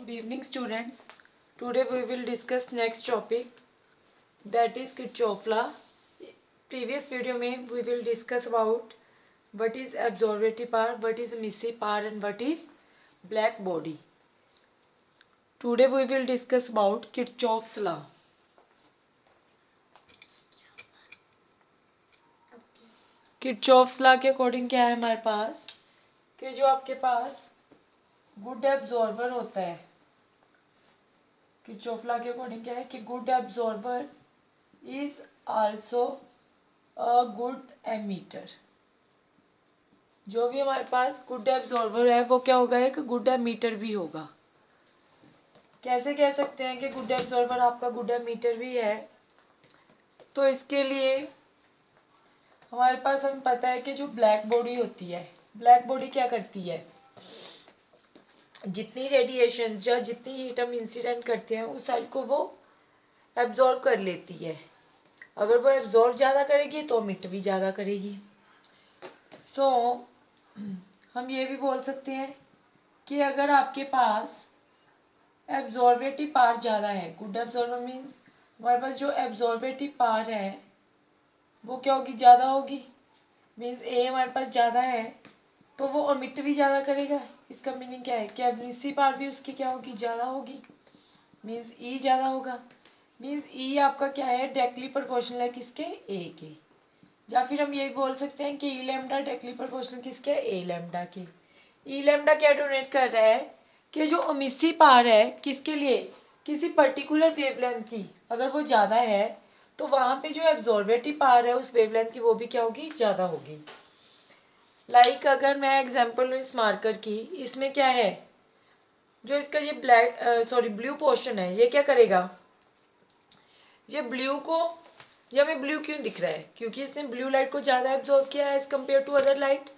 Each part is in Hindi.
Good evening, students. Today we will discuss next topic, that is Kirchhoff law. Previous video में we will discuss about what is absorptive power, what is emissive power, and what is black body. Today we will discuss about Kirchhoff's law. Kirchhoff's law के अकॉर्डिंग क्या है हमारे पास कि जो आपके पास गुड एब्जॉर्बर होता है, किरचॉफ लॉ के अकॉर्डिंग क्या है कि good absorber is also a good emitter. जो भी हमारे पास गुड एब्जॉर्बर है वो क्या होगा, एक गुड एमीटर भी होगा। कैसे कह सकते हैं कि गुड एब्जॉर्बर आपका गुड एमीटर भी है? तो इसके लिए हमारे पास हमें पता है कि जो ब्लैक बॉडी होती है, ब्लैक बॉडी क्या करती है, जितनी रेडिएशन या जितनी हीट हम इंसिडेंट करते हैं उस साइड को वो एब्जॉर्ब कर लेती है। अगर वो एब्जॉर्ब ज़्यादा करेगी तो मिट भी ज़्यादा करेगी। सो हम ये भी बोल सकते हैं कि अगर आपके पास एब्जॉर्बेटिव पावर ज़्यादा है, गुड एब्जॉर्बर मीन्स हमारे पास जो एब्जॉर्बेटिव पावर है वो क्या होगी, ज़्यादा होगी। मीन्स ए हमारे पास ज़्यादा है तो वो अमिट भी ज़्यादा करेगा। इसका मीनिंग क्या है कि एमिसिव पावर भी उसकी क्या होगी, ज़्यादा होगी। मीन्स ई ज़्यादा होगा। मीन्स ई आपका क्या है, डायरेक्टली प्रोपोर्शनल है किसके, ए के। या फिर हम ये भी बोल सकते हैं कि ई लैम्डा डायरेक्टली प्रोपोर्शनल किसके, ए लैम्डा के। ई लैम्डा क्या डोनेट कर रहा है कि जो एमिसिव पावर है किसके लिए, किसी पर्टिकुलर वेवलेंथ की अगर वो ज़्यादा है तो वहाँ पे जो एब्जॉर्बेटिव पावर है उस वेवलेंथ की वो भी क्या होगी, ज़्यादा होगी। लाइक अगर मैं एग्जांपल लूँ इस मार्कर की, इसमें क्या है, जो इसका ये ब्लू पोर्शन है ये क्या करेगा, ये ब्लू को, ये हमें ब्लू क्यों दिख रहा है, क्योंकि इसने ब्लू लाइट को ज़्यादा एब्जॉर्ब किया है as compare to other light.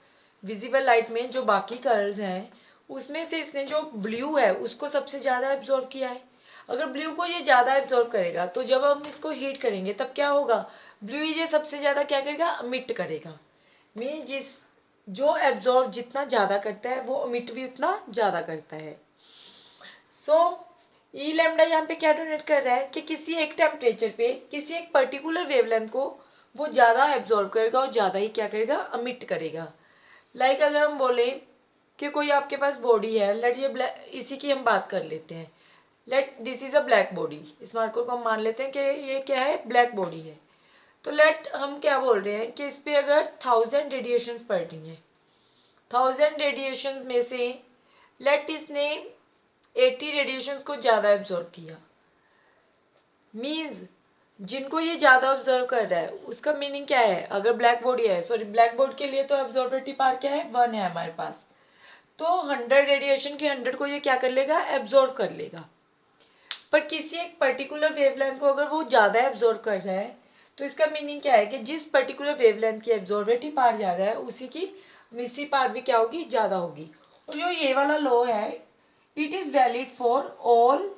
Visible light में जो बाकी कलर्स हैं उसमें से इसने जो ब्लू है उसको सबसे ज़्यादा एब्जॉर्ब किया है। अगर ब्लू को ये ज़्यादा एब्जॉर्ब करेगा तो जब हम इसको हीट करेंगे तब क्या होगा, ब्लू ये सबसे ज़्यादा क्या करेगा, अमिट करेगा। मीन जो एब्जॉर्ब जितना ज़्यादा करता है वो अमिट भी उतना ज़्यादा करता है। सो ई लैम्डा यहाँ पे क्या डोनेट कर रहा है कि किसी एक टेम्परेचर पे किसी एक पर्टिकुलर वेवलेंथ को वो ज़्यादा एब्जॉर्ब करेगा और ज़्यादा ही क्या करेगा, अमिट करेगा। लाइक अगर हम बोले कि कोई आपके पास बॉडी है, लेट ये ब्लैक, इसी की हम बात कर लेते हैं। Let this is a black body, इस मार्कर को हम मान लेते हैं कि ये क्या है, ब्लैक बॉडी है। तो लेट हम क्या बोल रहे हैं कि इस पर अगर 1000 रेडिएशंस पड़ रही हैं, 1000 रेडिएशंस में से लेट इसने 80 रेडिएशंस को ज़्यादा एब्जॉर्ब किया। मीन्स जिनको ये ज़्यादा ऑब्जर्व कर रहा है उसका मीनिंग क्या है, अगर ब्लैक बॉडी है, सॉरी ब्लैक बोर्ड के लिए तो एब्जॉर्बेटिव पावर क्या है, 1 है हमारे पास। तो 100 रेडिएशन के 100 को ये क्या कर लेगा, एब्जॉर्ब कर लेगा। पर किसी एक पर्टिकुलर वेवलेंथ को अगर वो ज़्यादा एब्जॉर्ब कर रहा है तो इसका मीनिंग क्या है कि जिस पर्टिकुलर वेवलेंथ की एब्जॉर्बेटिव पावर ज़्यादा है उसी की मिसिव पावर भी क्या होगी, ज़्यादा होगी। और जो ये वाला लॉ है it is valid for all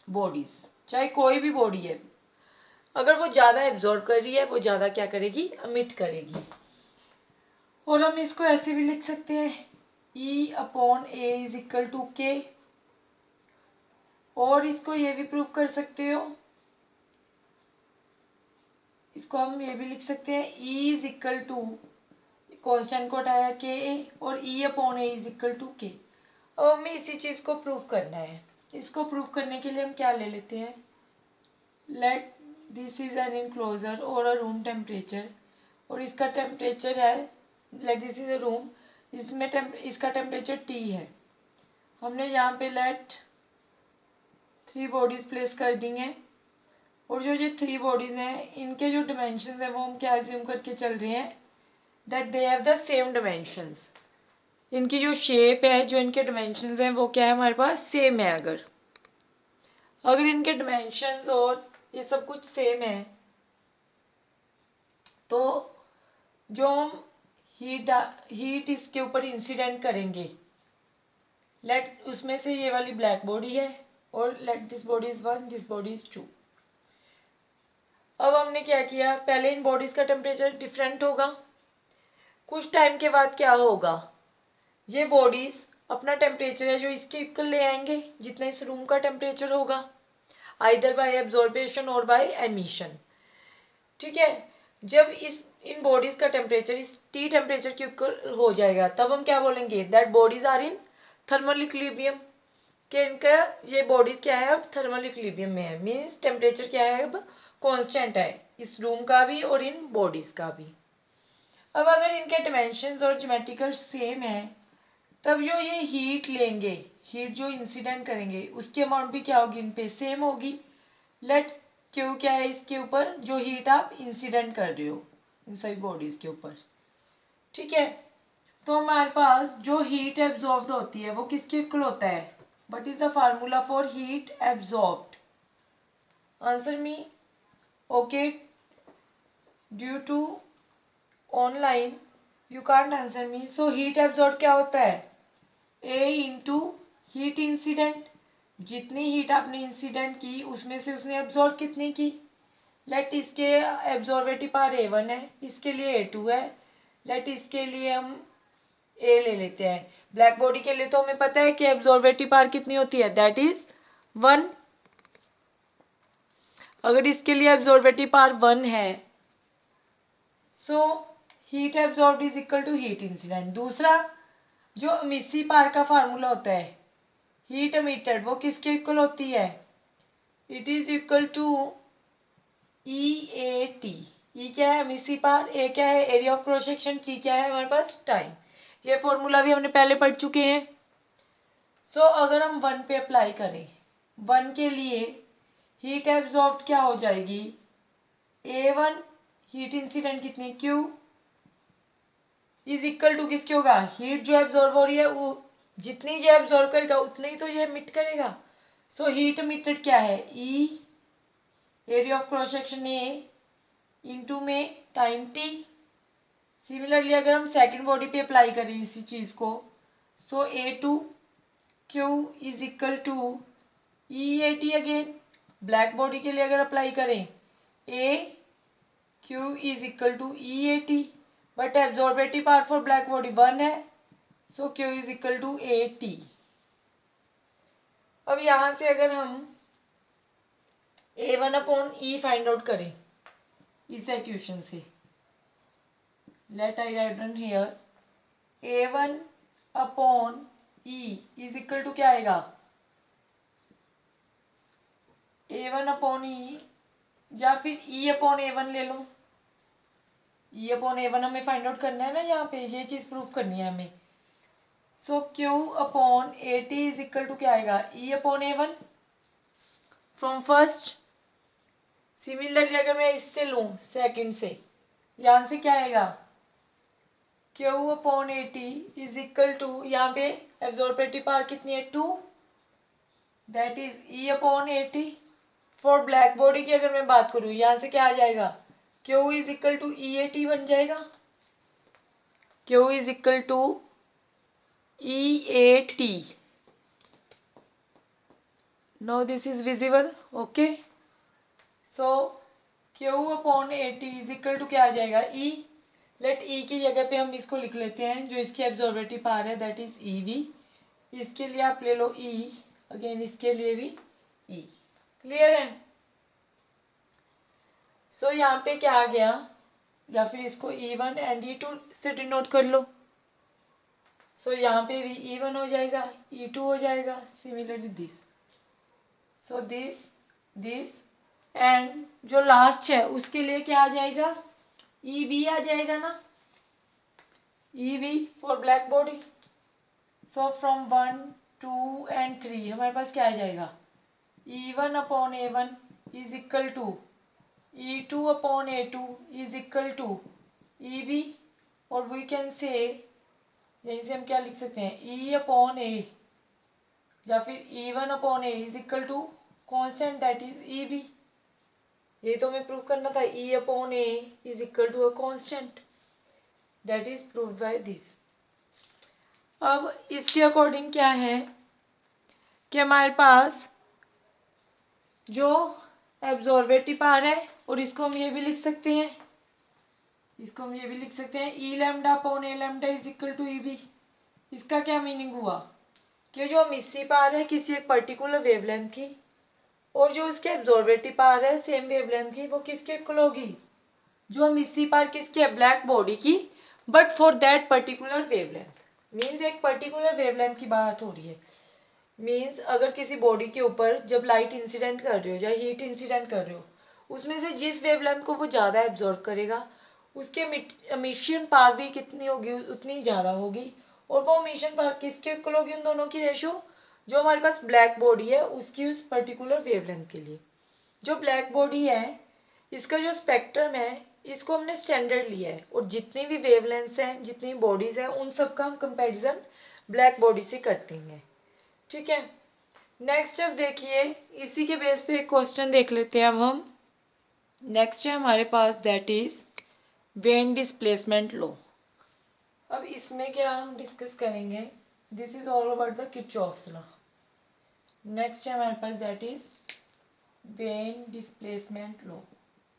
bodies, चाहे कोई भी बॉडी है, अगर वो ज़्यादा एब्जॉर्ब कर रही है वो ज़्यादा क्या करेगी, अमिट करेगी। और हम इसको ऐसे भी लिख सकते हैं, E upon A is equal to K. और इसको ये भी प्रूव कर सकते हो, इसको हम ये भी लिख सकते हैं, E is equal to constant को हटाया के और E upon A is equal to K. अब हमें इसी चीज़ को प्रूव करना है। इसको प्रूव करने के लिए हम क्या ले लेते हैं, let this is an enclosure और अ रूम टेम्परेचर, और इसका टेम्परेचर है, let this is a room, इसमें इसका टेम्परेचर T है। हमने यहाँ पे लेट 3 बॉडीज प्लेस कर दी हैं, और जो ये 3 बॉडीज हैं इनके जो डिमेंशंस हैं वो हम क्या एज्यूम करके चल रहे हैं, that they have the same dimensions. इनकी जो शेप है, जो इनके डिमेंशंस हैं वो क्या है, हमारे पास सेम है। अगर इनके डिमेंशंस और ये सब कुछ सेम है तो जो हम हीट इसके ऊपर इंसिडेंट करेंगे, लेट उसमें से ये वाली ब्लैक बॉडी है और let this body is 1, this body is 2। अब हमने क्या किया, पहले इन बॉडीज का टेम्परेचर डिफरेंट होगा, कुछ टाइम के बाद क्या होगा, ये बॉडीज अपना टेम्परेचर है जो इसके इक्वल ले आएंगे जितना इस रूम का टेम्परेचर होगा, आइदर बाय एब्जॉर्बेशन और बाय एमिशन। ठीक है, जब इन बॉडीज का टेम्परेचर इस टी टेम्परेचर के इक्वल हो जाएगा तब हम क्या बोलेंगे, that bodies are in thermal equilibrium, कि इनका ये बॉडीज क्या है अब थर्मल इक्विलिब्रियम में है, मीन्स टेम्परेचर क्या है अब कांस्टेंट है इस रूम का भी और इन बॉडीज का भी। अब अगर इनके डिमेंशंस और ज्योमेट्रिकल सेम है तब जो ये हीट लेंगे, हीट जो इंसिडेंट करेंगे उसकी अमाउंट भी क्या होगी इन पे सेम होगी। लेट क्यू क्या है इसके ऊपर जो हीट आप इंसिडेंट कर रहे हो इन सभी बॉडीज के ऊपर। ठीक है, तो हमारे पास जो हीट एब्जॉर्ब्ड होती है वो किसके इक्वल होता है, what is the formula for heat absorbed, answer me. Okay, due to online you can't answer me, so heat absorb क्या होता है, ए इंटू हीट इंसिडेंट, जितनी हीट आपने इंसिडेंट की उसमें से उसने एब्जॉर्ब कितनी की। लेट इसके एब्जॉर्बेटिव पावर A1 है, इसके लिए A2 है, लेट इसके लिए हम A ले लेते हैं। ब्लैक बॉडी के लिए तो हमें पता है कि एब्जॉर्बेटिव पावर कितनी होती है, दैट इज 1। अगर इसके लिए एब्जॉर्बेटिव पावर 1 है so heat absorbed is equal to heat incident. दूसरा जो एमिसिव पावर का फार्मूला होता है हीट एमिटेड वो किसके इक्वल होती है, it is equal to EAT। E क्या है एमिसिव पावर, ए क्या है area of cross section, T क्या है हमारे पास टाइम। ये फॉर्मूला भी हमने पहले पढ़ चुके हैं। सो अगर हम 1 पे अप्लाई करें, 1 के लिए हीट एब्जॉर्ब्ड क्या हो जाएगी A1, हीट इंसिडेंट कितनी Q इज इक्वल टू किसके होगा, हीट जो एब्जॉर्ब हो रही है वो जितनी जो एब्जॉर्ब करेगा उतनी ही तो ये एमिट करेगा। सो हीट एमिटेड क्या है E area of cross section A into में टाइम T। सिमिलरली अगर हम सेकंड बॉडी पे अप्लाई करें इसी चीज़ को so A2 Q is equal to EAT again. Black body के लिए अगर अप्लाई करें A Q is equal to EAT, but absorptive power for black body 1 है so Q is equal to AT। अब यहाँ से अगर हम A1 upon E find out करें इस इक्वेशन से, let I write down here A1 upon E is equal to क्या आएगा, A1 अपॉन E या फिर E अपॉन A1 ले लो। E अपॉन A1 हमें फाइंड आउट करना है ना, यहाँ पे ये चीज़ प्रूफ करनी है हमें। So Q upon AT is equal to क्या आएगा E upon A1 from first. Similarly अगर मैं इससे लूँ सेकंड से, यहाँ से क्या आएगा Q upon AT is equal to, यहाँ पे एब्जॉर्बेटिव पावर कितनी है 2, that is E upon AT। For black body की अगर मैं बात करूँ यहाँ से क्या आ जाएगा Q is equal to EAT बन जाएगा, Q is equal to EAT। now this is visible, okay, so Q upon AT is equal to क्या आ जाएगा E। लेट E की जगह पे हम इसको लिख लेते हैं जो इसकी एब्जॉर्बेटिव पावर है दैट इज EV। इसके लिए आप ले लो E, अगेन इसके लिए भी E। क्लियर है। सो यहाँ पे क्या आ गया, या फिर इसको E1 एंड E2 से डिनोट कर लो। सो यहाँ पे भी E1 हो जाएगा E2 हो जाएगा, similarly this, so this and जो लास्ट है उसके लिए क्या आ जाएगा EB आ जाएगा ना, EB for black body. So from 1 2 and 3 हमारे पास क्या आ जाएगा E1 upon A1 is equal to E2 upon A2 is equal to EB, और वी कैन से यहीं से हम क्या लिख सकते हैं E अपॉन A या फिर E1 upon A is equal to constant that is EB। ये तो हमें प्रूव करना था E upon A is equal to a constant, that is proved by this. अब इसके अकॉर्डिंग क्या है कि हमारे पास जो एब्जॉर्बेटिव पावर है, और इसको हम ये भी लिख सकते हैं, इसको हम ये भी लिख सकते हैं E lambda upon A lambda is equal to EB। इसका क्या मीनिंग हुआ, कि जो मिसिपार है किसी एक पर्टिकुलर वेवलेंथ की, और जो उसके एब्जॉर्बिटी पार है सेम वेवलेंथ की, वो किसके इक्वल होगी? जो मिसिपार किसकी है? ब्लैक बॉडी की, but for that particular wavelength. Means एक पर्टिकुलर वेवलेंथ की बात हो रही है। मीन्स अगर किसी बॉडी के ऊपर जब लाइट इंसिडेंट कर रहे हो या हीट इंसिडेंट कर रहे हो, उसमें से जिस वेवलेंथ को वो ज़्यादा एब्जॉर्ब करेगा, उसके एमिशन पावर भी कितनी होगी? उतनी ज़्यादा होगी। और वो एमिशन पावर किसके इक्वल होगी? उन दोनों की रेशो, जो हमारे पास ब्लैक बॉडी है उसकी उस पर्टिकुलर वेवलेंथ के लिए। जो ब्लैक बॉडी है इसका जो स्पेक्ट्रम है इसको हमने स्टैंडर्ड लिया है, और जितनी भी वेवलेंथ्स हैं, जितनी बॉडीज हैं, उन सब का हम कंपैरिजन ब्लैक बॉडी से करते हैं। ठीक है, नेक्स्ट अब देखिए, इसी के बेस पे एक क्वेश्चन देख लेते हैं अब हम। नेक्स्ट है हमारे पास, that is Wien displacement law. अब इसमें क्या हम डिस्कस करेंगे? This is all about the Kirchhoff's law. Next है हमारे पास, that is Wien displacement law.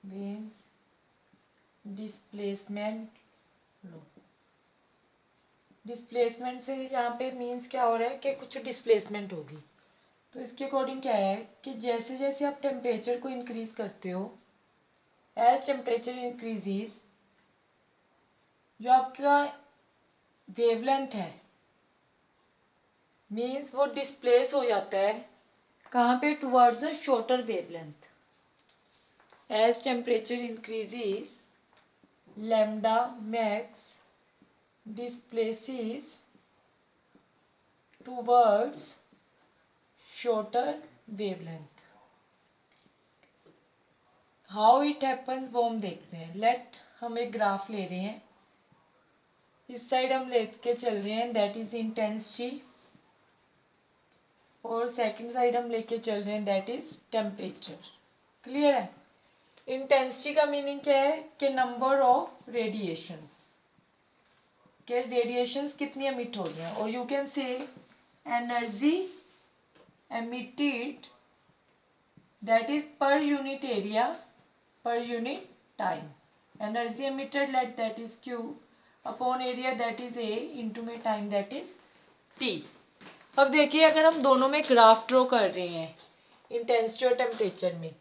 Wien displacement law. Displacement से यहाँ पे मीन्स क्या हो रहा है कि कुछ डिस्प्लेसमेंट होगी। तो इसके अकॉर्डिंग क्या है कि जैसे जैसे आप टेम्परेचर को इंक्रीज करते हो, एज टेम्परेचर इंक्रीजेस, जो आपका वेवलेंथ है मीन्स वो डिस्प्लेस हो जाता है कहाँ पे? Towards a shorter wavelength. As temperature increases, lambda max displaces towards shorter wavelength. How it happens वो हम देख रहे हैं। लेट हम एक ग्राफ ले रहे हैं, इस साइड हम लेके चल रहे हैं, दैट इज इंटेंसिटी, और सेकंड साइड हम लेके चल रहे हैं, दैट इज टेम्परेचर। क्लियर है? इंटेंसिटी का मीनिंग क्या है कि नंबर ऑफ रेडिएशंस, के रेडिएशंस कितनी एमिट हो रही हैं, और you can say energy emitted, that is per unit area per unit time. Energy emitted, let that is Q upon area, that is A into में time, that is T. अब देखिए, अगर हम दोनों में ग्राफ ड्रॉ कर रहे हैं इंटेंसिटी और टेम्परेचर में,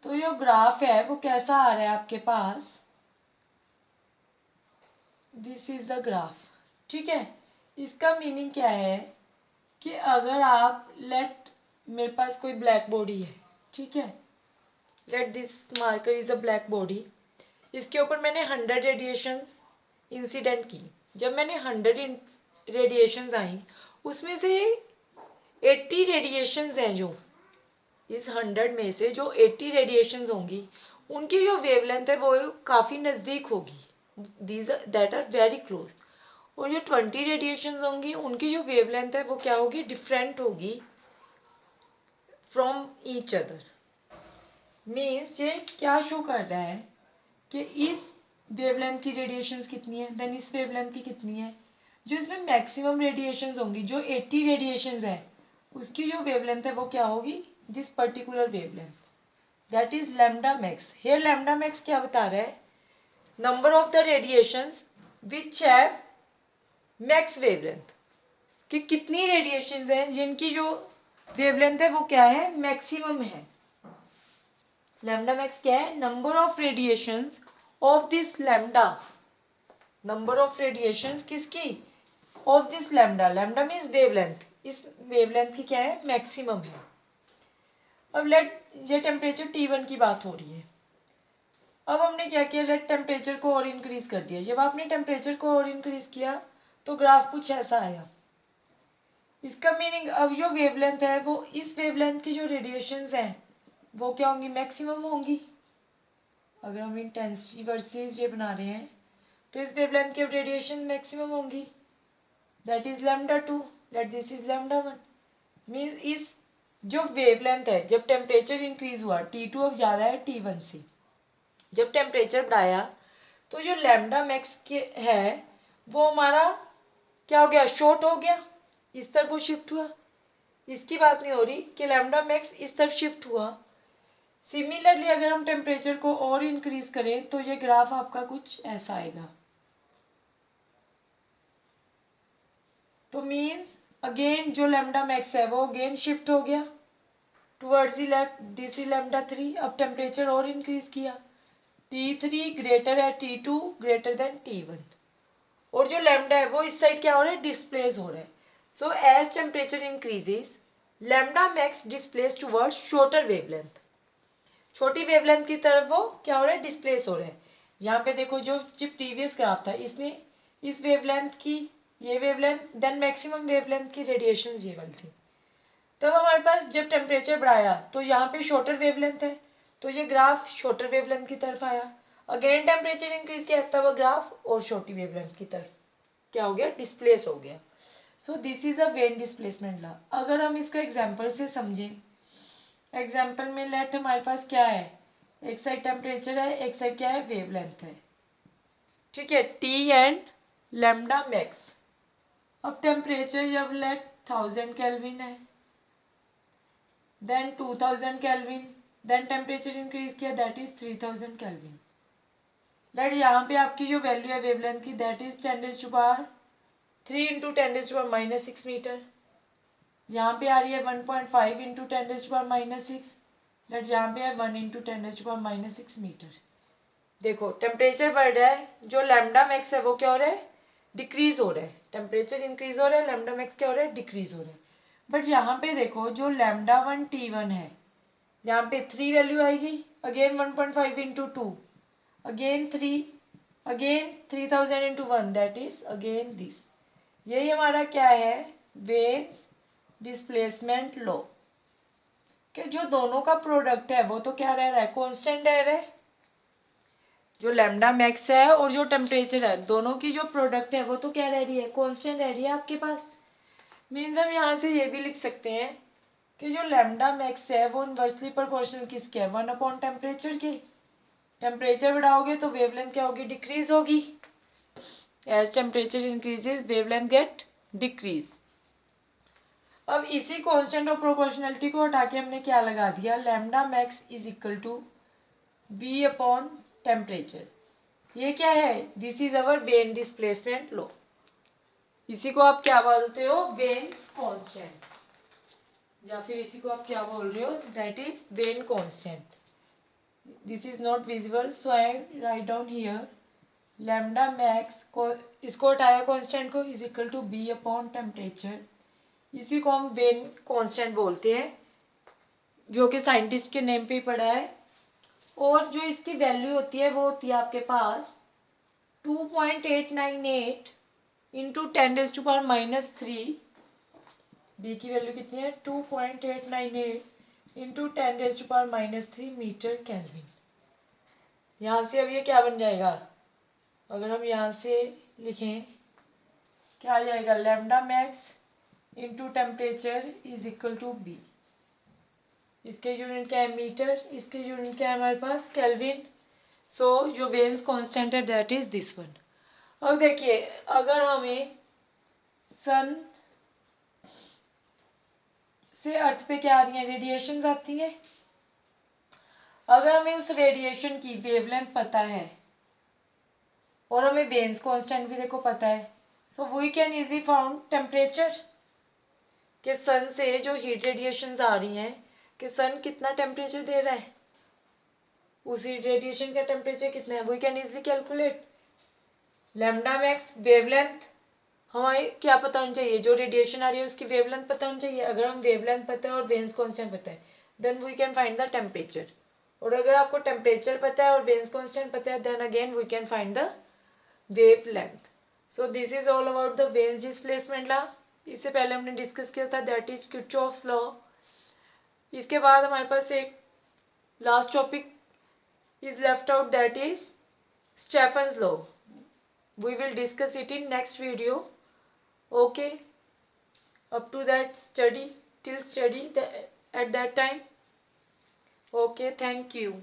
तो ये ग्राफ है वो कैसा आ रहा है आपके पास? This is the graph. ठीक है, इसका मीनिंग क्या है कि अगर आप लेट, मेरे पास कोई ब्लैक बॉडी है, ठीक है, let this marker is a black body, इसके ऊपर मैंने 100 रेडिएशंस इंसिडेंट की। जब मैंने 100 रेडिएशंस आई, उसमें से 80 रेडिएशंस हैं, जो इस 100 में से जो 80 रेडिएशंस होंगी, उनकी जो वेवलेंथ है वो काफ़ी नज़दीक होगी, these that are very close. और जो 20 रेडिएशंस होंगी, उनकी जो वेवलेंथ है वो क्या होगी? डिफरेंट होगी फ्रॉम ईच अदर। मीन्स ये क्या शो कर रहा है कि इस वेवलेंथ की रेडिएशंस कितनी है, देन इस वेवलेंथ की कितनी है। जो इसमें मैक्सिमम रेडिएशंस होंगी, जो 80 रेडिएशंस है, उसकी जो वेवलेंथ है वो क्या होगी? This particular wavelength, that is lambda max. Here lambda max क्या बता रहा है? Number of the radiations which have max wavelength, कि कितनी रेडिएशंस हैं जिनकी जो वेवलेंथ है वो क्या है? मैक्सिमम है। लैम्डा मैक्स क्या है? Number of radiations of this lambda, number of radiations किसकी? Of this lambda. Lambda means wavelength, इस वेवलेंथ की क्या है? मैक्सिमम है। अब लेट, ये टेम्परेचर T1 की बात हो रही है। अब हमने क्या किया? लेट टेम्परेचर को और इंक्रीज कर दिया। जब आपने टेम्परेचर को और इंक्रीज किया तो ग्राफ कुछ ऐसा आया। इसका मीनिंग अब जो वेवलेंथ है वो, इस वेवलेंथ की जो रेडिएशंस हैं वो क्या होंगी? मैक्सिमम होंगी। अगर हम इंटेंसिटी वर्सेस ये बना रहे हैं तो इस वेवलेंथ की रेडिएशन मैक्सिमम होंगी, that is lambda 2, that this is lambda 1। Means इस जो वेवलेंथ है, जब टेम्परेचर इंक्रीज हुआ, T2 अब ज़्यादा है T1 से, जब टेम्परेचर बढ़ाया तो जो लैम्डा मैक्स के है वो हमारा क्या हो गया? शॉर्ट हो गया, इस तरफ वो शिफ्ट हुआ। इसकी बात नहीं हो रही कि लैम्डा मैक्स इस तरफ शिफ्ट हुआ। सिमिलरली अगर हम टेम्परेचर को और इंक्रीज करें तो ये ग्राफ आपका कुछ ऐसा आएगा। तो मीन्स अगेन जो लैम्डा मैक्स है वो अगेन शिफ्ट हो गया towards the left, this is lambda 3। अब टेम्परेचर और इंक्रीज किया, T3 ग्रेटर है T2 ग्रेटर देन T1, और जो लैम्डा है वो इस साइड क्या हो रहा है, डिस्प्लेस हो रहा है। So as temperature increases lambda max displace towards shorter wavelength, छोटी वेवलेंथ की तरफ वो क्या हो रहा है, डिस्प्लेस हो रहा है। यहाँ पे देखो जो प्रीवियस ग्राफ था इसने इस वेवलेंथ की, ये वेवलेंथ देन मैक्सिमम वेवलेंथ की रेडिएशन ये वाली थी। तब हमारे पास जब टेम्परेचर बढ़ाया तो यहाँ पे शॉर्टर वेवलेंथ है, तो ये ग्राफ शॉर्टर वेवलेंथ की तरफ आया। अगेन टेम्परेचर इंक्रीज किया तब ग्राफ और छोटी वेवलेंथ की तरफ क्या हो गया, डिस्प्लेस हो गया। सो this is a when displacement law. अगर हम इसको एग्जाम्पल से समझें, एग्जाम्पल में लेट हमारे पास क्या है, एक साइड टेम्परेचर है, एक साइड क्या है, वेवलेंथ है, ठीक है, टी एंड लैम्डा मैक्स। अब टेम्परेचर जब लेट 1000 केल्विन है, then 2000 kelvin, then temperature increase किया दैट इज 3000 केल्विन। लेट यहाँ पे आपकी जो वैल्यू है वेवलेंथ की दैट इज 10⁻³ इंटू 10⁻⁻6 मीटर। यहाँ पे आ रही है 1.5 इंटू 10⁻⁻6, लेट यहाँ पे है 1 इंटू 10⁻⁻6 मीटर। देखो टेम्परेचर बढ़ रहा है, जो लैम्डा मैक्स है वो क्या हो रहा है, डिक्रीज हो रहा है। टेम्परेचर इंक्रीज हो रहा है, लैम्डा मैक्स क्या हो रहा है, डिक्रीज हो रहा है। बट यहाँ पे देखो जो लैम्डा 1 T1 है, यहाँ पे 3 वैल्यू आएगी, again 1.5 into 2, again 3, again 3000 into 1 that is again this. यही हमारा क्या है, वेव डिस्प्लेसमेंट लॉ, कि जो दोनों का प्रोडक्ट है वो तो क्या रह रहा है, कांस्टेंट रह रहा है। जो लैम्डा मैक्स है और जो टेम्परेचर है दोनों की जो प्रोडक्ट है वो तो क्या रह रही है, कांस्टेंट रह रही है आपके पास। मीन्स हम यहाँ से ये भी लिख सकते हैं कि जो लैम्डा मैक्स है वो इनवर्सली प्रोपोर्शनल किसके है, 1 अपॉन टेम्परेचर के। टेम्परेचर बढ़ाओगे तो वेवलेंथ क्या होगी, डिक्रीज होगी। As temperature increases wavelength get decrease. अब इसी कांस्टेंट और प्रोपोर्शनलिटी को हटा के हमने क्या लगा दिया, lambda max is equal to V upon temperature. ये क्या है, this is our Wien displacement law. इसी को आप क्या बोलते हो, वेन्स कांस्टेंट, या फिर इसी को आप क्या बोल रहे हो, that is Wien constant. This is not visible so I write down here lambda max को, इसको हटाया कांस्टेंट को, is equal to B upon temperature. इसी को हम वेन कांस्टेंट बोलते हैं, जो कि साइंटिस्ट के नेम पे ही पड़ा है। और जो इसकी वैल्यू होती है वो होती है आपके पास 2.898 इंटू 10⁻⁻3। बी की वैल्यू कितनी है, 2.898 इंटू 10⁻⁻3 मीटर केल्विन। यहाँ से अब ये क्या बन जाएगा, अगर हम यहाँ से लिखें क्या आ जाएगा, lambda max into temperature is equal to B. इसके यूनिट क्या है, मीटर, इसके यूनिट क्या है हमारे पास, केल्विन। सो जो वेन्स कांस्टेंट है दैट इज दिस वन। अब देखिए अगर हमें सन से अर्थ पे क्या आ रही है, रेडिएशंस आती हैं, अगर हमें उस रेडिएशन की वेवलेंथ पता है और हमें वेन्स कांस्टेंट भी देखो पता है, so we can easily found temperature, कि सन से जो हीट रेडिएशंस आ रही हैं कि सन कितना टेम्परेचर दे रहा है, उसी रेडिएशन का टेम्परेचर कितना है, we can easily calculate. Lambda max wavelength हमें क्या पता होनी चाहिए, जो रेडिएशन आ रही है उसकी वेवलेंथ पता होनी चाहिए। अगर हम वेवलेंथ पता है और वेन्स कांस्टेंट पता है then we can find the temperature. और अगर आपको टेम्परेचर पता है और वेन्स कांस्टेंट पता है then again we can find the wavelength. So this is all about the Wien's displacement law. इससे पहले हमने डिस्कस किया था दैट इज किरचॉफ्स लॉ। इसके बाद हमारे पास एक last topic is left out, that is Stephen's law. We will discuss it in next video. Okay, up to that study, till study at that time. Okay, thank you.